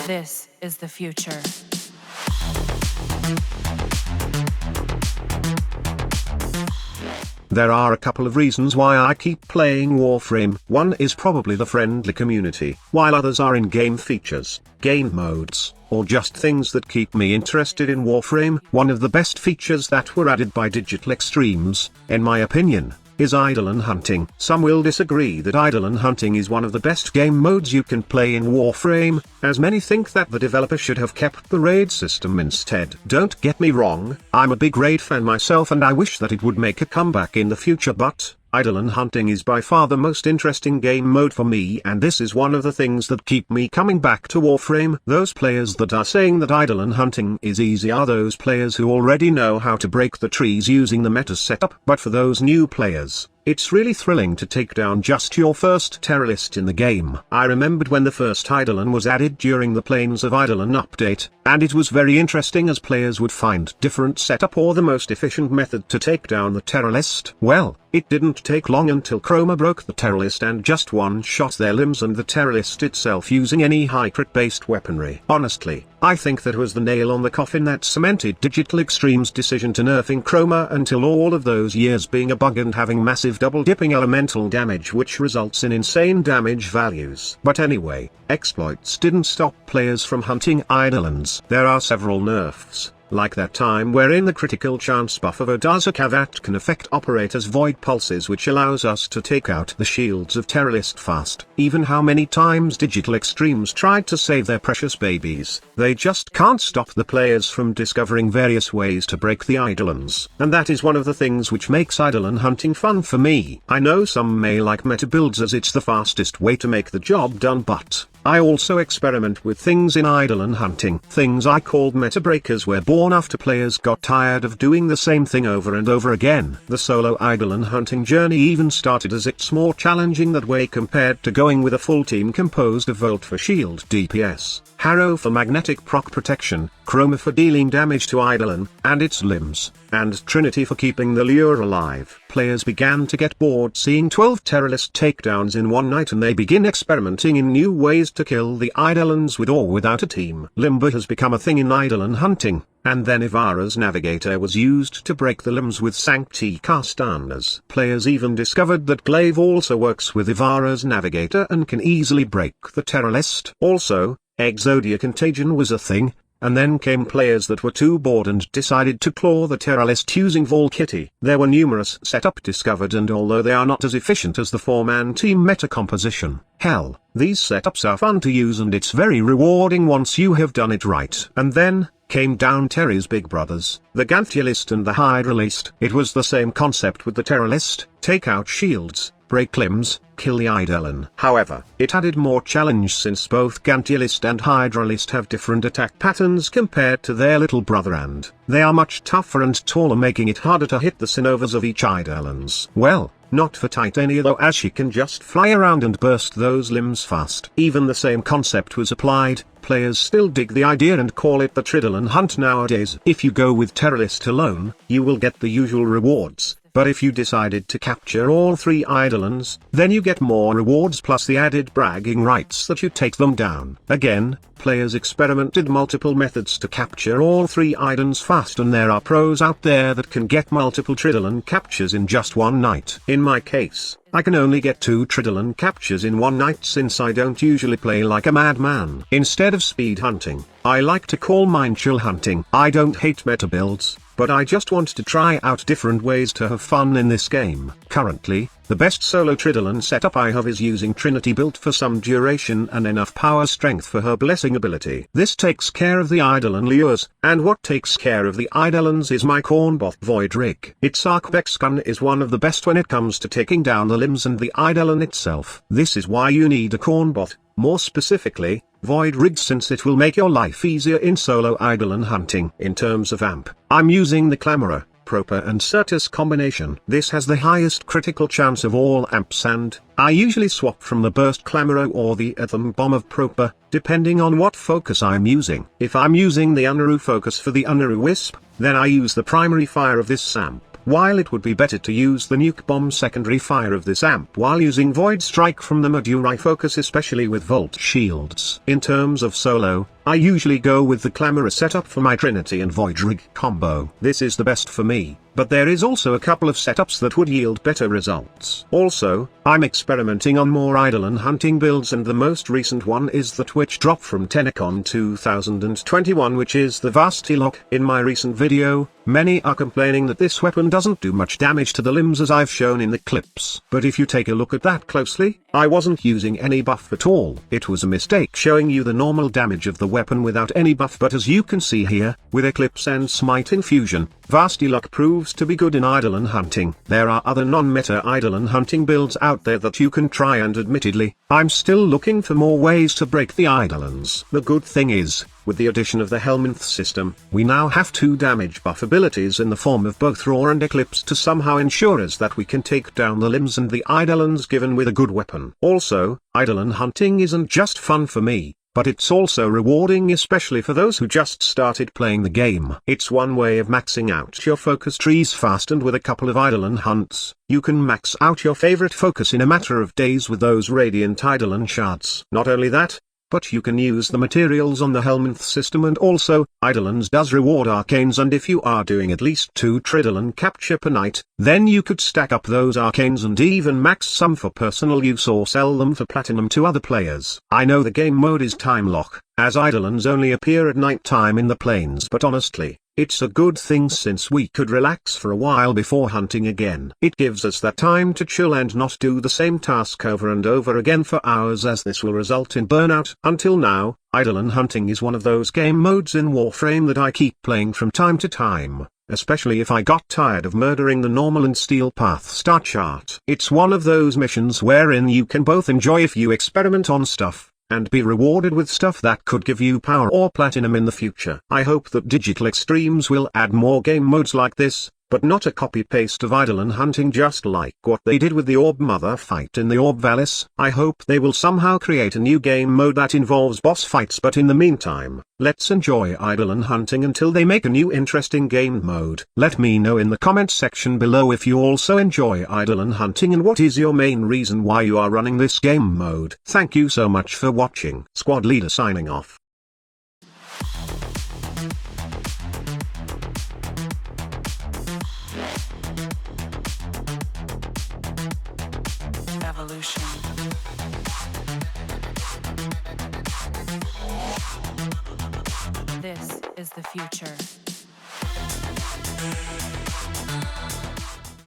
This is the future. There are a couple of reasons why I keep playing Warframe. One is probably the friendly community, while others are in-game features, game modes, or just things that keep me interested in Warframe. One of the best features that were added by Digital Extremes, in my opinion, is eidolon hunting. Some will disagree that eidolon hunting is one of the best game modes you can play in Warframe, as many think that the developer should have kept the raid system instead. Don't get me wrong, I'm a big raid fan myself and I wish that it would make a comeback in the future, but eidolon hunting is by far the most interesting game mode for me, and this is one of the things that keep me coming back to Warframe. Those players that are saying that eidolon hunting is easy are those players who already know how to break the trees using the meta setup. But for those new players, it's really thrilling to take down just your first terrorist in the game. I remembered when the first eidolon was added during the Plains of Eidolon update, and it was very interesting as players would find different setup or the most efficient method to take down the terrorist. Well, it didn't take long until Chroma broke the terrorist and just one-shot their limbs and the terrorist itself using any high crit-based weaponry. Honestly, I think that was the nail on the coffin that cemented Digital Extremes' decision to nerfing Chroma until all of those years being a bug and having massive double-dipping elemental damage which results in insane damage values. But anyway, exploits didn't stop players from hunting eidolons. There are several nerfs, like that time wherein the critical chance buff of Odazukavat can affect operators' void pulses, which allows us to take out the shields of terrorist fast. Even how many times Digital Extremes tried to save their precious babies, they just can't stop the players from discovering various ways to break the eidolons. And that is one of the things which makes eidolon hunting fun for me. I know some may like meta builds as it's the fastest way to make the job done, but I also experiment with things in eidolon hunting. Things I called meta breakers were born after players got tired of doing the same thing over and over again. The solo eidolon hunting journey even started as it's more challenging that way compared to going with a full team composed of Volt for shield DPS, Harrow for magnetic proc protection, Chroma for dealing damage to eidolon and its limbs, and Trinity for keeping the lure alive. Players began to get bored seeing 12 terrorist takedowns in one night, and they begin experimenting in new ways to kill the eidolons with or without a team. Limber has become a thing in eidolon hunting, and then Ivara's Navigator was used to break the limbs with Sancti Castanas. Players even discovered that Glaive also works with Ivara's Navigator and can easily break the terrorist. Also, Exodia Contagion was a thing, and then came players that were too bored and decided to claw the terrorist using Vol Kitty. There were numerous setups discovered, and although they are not as efficient as the 4-man team meta composition, hell, these setups are fun to use and it's very rewarding once you have done it right. And then came down Terry's big brothers, the Gantulist and the Hydralist. It was the same concept with the terrorist: take out shields, break limbs, kill the eidolon. However, it added more challenge since both Gantulist and Hydralist have different attack patterns compared to their little brother, and they are much tougher and taller, making it harder to hit the Synovas of each eidolons. Well, not for Titania though, as she can just fly around and burst those limbs fast. Even the same concept was applied. Players still dig the idea and call it the Tridolon hunt nowadays. If you go with terrorist alone, you will get the usual rewards. But if you decided to capture all 3 eidolons, then you get more rewards plus the added bragging rights that you take them down. Again, players experimented multiple methods to capture all 3 eidolons fast, and there are pros out there that can get multiple Tridolon captures in just one night. In my case, I can only get 2 Tridolon captures in one night since I don't usually play like a madman. Instead of speed hunting, I like to call mine chill hunting. I don't hate meta builds, but I just want to try out different ways to have fun in this game. Currently, the best solo Tridolon setup I have is using Trinity, built for some duration and enough power strength for her blessing ability. This takes care of the eidolon lures, and what takes care of the eidolons is my Cornbot Void Rig. Its Arcvex gun is one of the best when it comes to taking down the limbs and the eidolon itself. This is why you need a Cornbot, more specifically, Void Rig, since it will make your life easier in solo eidolon hunting. In terms of amp, I'm using the Clamorer, Proper and Certus combination. This has the highest critical chance of all amps, and I usually swap from the Burst Clamorer or the Atom Bomb of Proper, depending on what focus I'm using. If I'm using the Unaru focus for the Unaru Wisp, then I use the primary fire of this amp. while it would be better to use the nuke bomb secondary fire of this amp while using void strike from the Maduri focus, especially with volt shields. In terms of solo, I usually go with the clamorous setup for my trinity and void rig combo. This is the best for me, but there is also a couple of setups that would yield better results. Also, I'm experimenting on more eidolon hunting builds, and the most recent one is that which dropped from TennoCon 2021, which is the Vastilock. In my recent video, many are complaining that this weapon doesn't do much damage to the limbs as I've shown in the clips. But if you take a look at that closely, I wasn't using any buff at all. It was a mistake showing you the normal damage of the weapon without any buff, but as you can see here, with Eclipse and Smite infusion, Vastilock proves to be good in eidolon hunting. There are other non-meta eidolon hunting builds out there that you can try, and admittedly, I'm still looking for more ways to break the eidolons. The good thing is, with the addition of the helminth system, we now have 2 damage buff abilities in the form of both Roar and Eclipse to somehow ensure us that we can take down the limbs and the eidolons given with a good weapon. Also, eidolon hunting isn't just fun for me, but it's also rewarding, especially for those who just started playing the game. It's one way of maxing out your focus trees fast, and with a couple of eidolon hunts, you can max out your favorite focus in a matter of days with those radiant eidolon shards. Not only that, but you can use the materials on the helminth system, and also, eidolons does reward arcanes, and if you are doing at least 2 tridolon capture per night, then you could stack up those arcanes and even max some for personal use or sell them for platinum to other players. I know the game mode is time lock, as eidolons only appear at night time in the plains, but honestly, it's a good thing since we could relax for a while before hunting again. It gives us that time to chill and not do the same task over and over again for hours, as this will result in burnout. Until now, eidolon hunting is one of those game modes in Warframe that I keep playing from time to time, especially if I got tired of murdering the normal and steel path star chart. It's one of those missions wherein you can both enjoy if you experiment on stuff, and be rewarded with stuff that could give you power or platinum in the future. I hope that Digital Extremes will add more game modes like this, but not a copy-paste of eidolon hunting just like what they did with the Orb Mother fight in the Orb Valis. I hope they will somehow create a new game mode that involves boss fights, but in the meantime, let's enjoy eidolon hunting until they make a new interesting game mode. Let me know in the comments section below if you also enjoy eidolon hunting and what is your main reason why you are running this game mode. Thank you so much for watching. Squad Leader signing off. Evolution. This is the future.